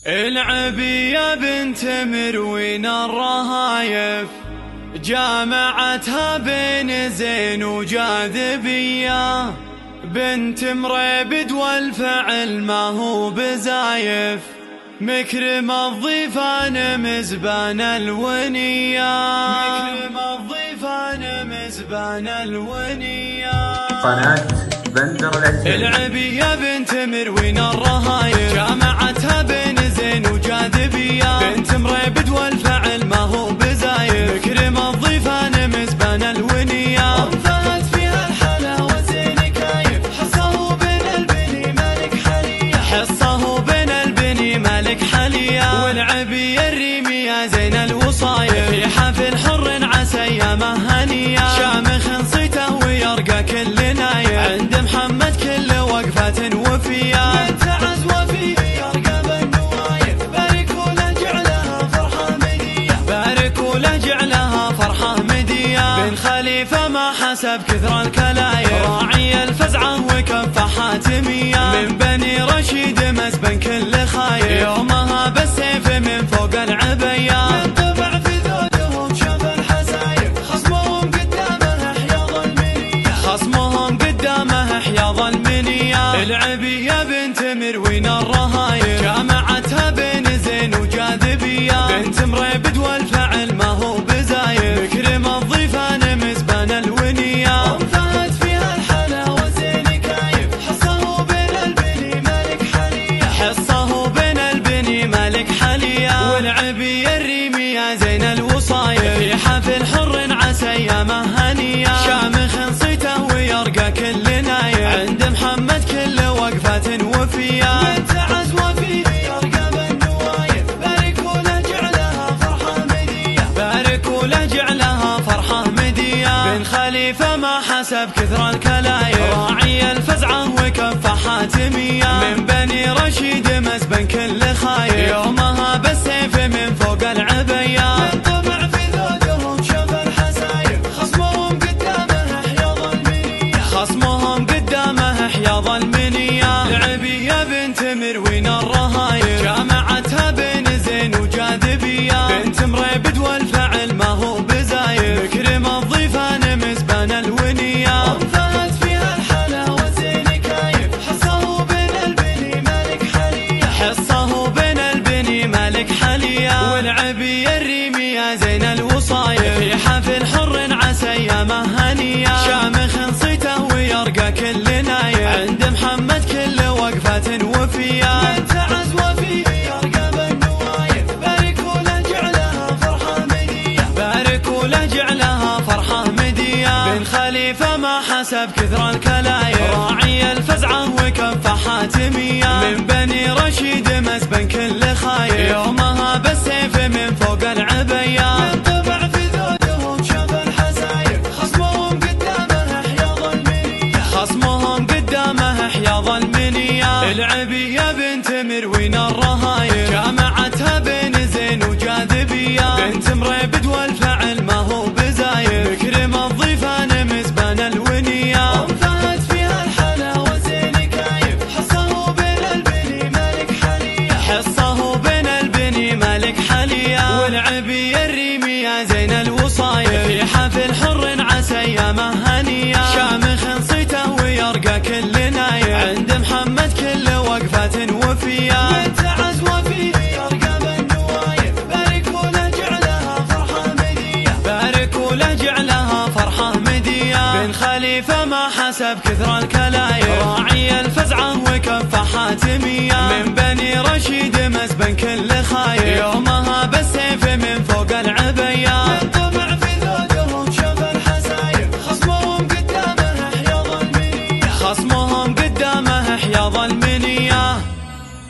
العبي يا بنت مروين الرهايف، جامعتها بين زين وجاذبية، بنت مريبد والفعل ما هو بزايف، مكرم الضيفان مزبان الونية، مكرم الضيفان مزبان الونية. قناة بندر العتيبي. العبي يا بنت مروين الرهايف، جامعتها بين زين وجاذبية، بنت مريبد والفعل ما هو بزايف، مكرم الضيفان مزبان الونية، انفعت فيها الحلا وزين كايف، حصه بين البني مالك حلية، حصه بين البني مالك حلية. والعبي الريمي يا زين الوصايف، في حفل حر عسى ايامه هنية، شامخ صيته ويرقى كل نايف، عند محمد كل وقفة وفية، بنت عزوة فيه يرقى بالنوايف، باركوا له جعلها فرحة مدية، باركوا له جعلها فرحة مدية. بن خليفة ما حسب كثر الكلايف، راعي الفزعة وكف حاتمية، من بني رشيد مسبن كل خايف، يومها بالسيف من فوق العبية، من طبع في ذودهم شاف الحسايف، خصمهم قدامه حياض المنية، خصمهم قدامه حياض المنية. العبي يا بنت مروين الرهايف، جامعتها بين زين وجاذبية، بنت مريبد والفعل ما هو بزايف، مكرم الضيفان مزبان الونية، انفعت فيها الحلا وزين كايف، حصه بين البني مالك حلية، حصه بين البني مالك حلية. والعبي الريمي يا زين الوصايف، في حفل حر عسى ايامه هنية، شامخ صيته ويرقى كل نايف، عند محمد كل وقفة وفية، بنت عزوة فيه يرقى بالنوايف، باركوا له جعلها فرحة مدية، باركوا له جعلها فرحة مدية. بن خليفة ما حسب كثر الكلايف، راعي الفزعة وكف حاتمية، من بني رشيد مسبن كل خايف، يومها بالسيف من فوق العبية، من طبع في ذودهم شاف الحسايف، خصمهم قدامه حياض المنية، خصمهم قدامه حياض المنية. العبي يا بنت مروين الرهايف، جامعتها بين زين وجاذبية، بنت مريبد والفعل ما هو بزايف، مكرم الضيفان مزبان الونية، انفعت فيها الحلا وزين كايف، حصه بين البني مالك حلية، حصه بين البني مالك حلية. والعبي الريمي يا زين الوصايف، في حفل حر عسى ايامه هنية، شامخ صيته ويرقى كل نايف، عند محمد كل وقفة وفية، بنت عزوة فيه يرقى بالنوايف، باركوا له جعلها فرحة مدية، باركوا له جعلها فرحة مدية. بن خليفة ما حسب كثر الكلايف، راعي الفزعة وكف حاتمية، من بني رشيد مسبن كل خايف، يومها بالسيف من فوق العبية، من طبع في ذودهم شاف الحسايف، خصمهم قدامه حياض المنية، خصمهم قدامه حياض المنية. العبي يا بنت مروين الرهايف، جامعتها بين زين وجاذبية، بنت مريبد والفعل ما هو بزايف، مكرم الضيفان مزبان الونية، انفعت فيها الحلا وزين كايف، حصه بين البني مالك حلية، حصه بين البني مالك حلية. والعبي الريمي يا زين الوصايف، في حفل حر عسى ايامه هنية، شامخ صيته ويرقى كل نايف، عند محمد كل وقفة وفية، بنت عزوة فيه يرقى بالنوايف، باركوا له جعلها فرحة مدية، باركوا له جعلها فرحة مدية. بن خليفة ما حسب كثر الكلايف، راعي الفزعة وكف حاتمية، من بني رشيد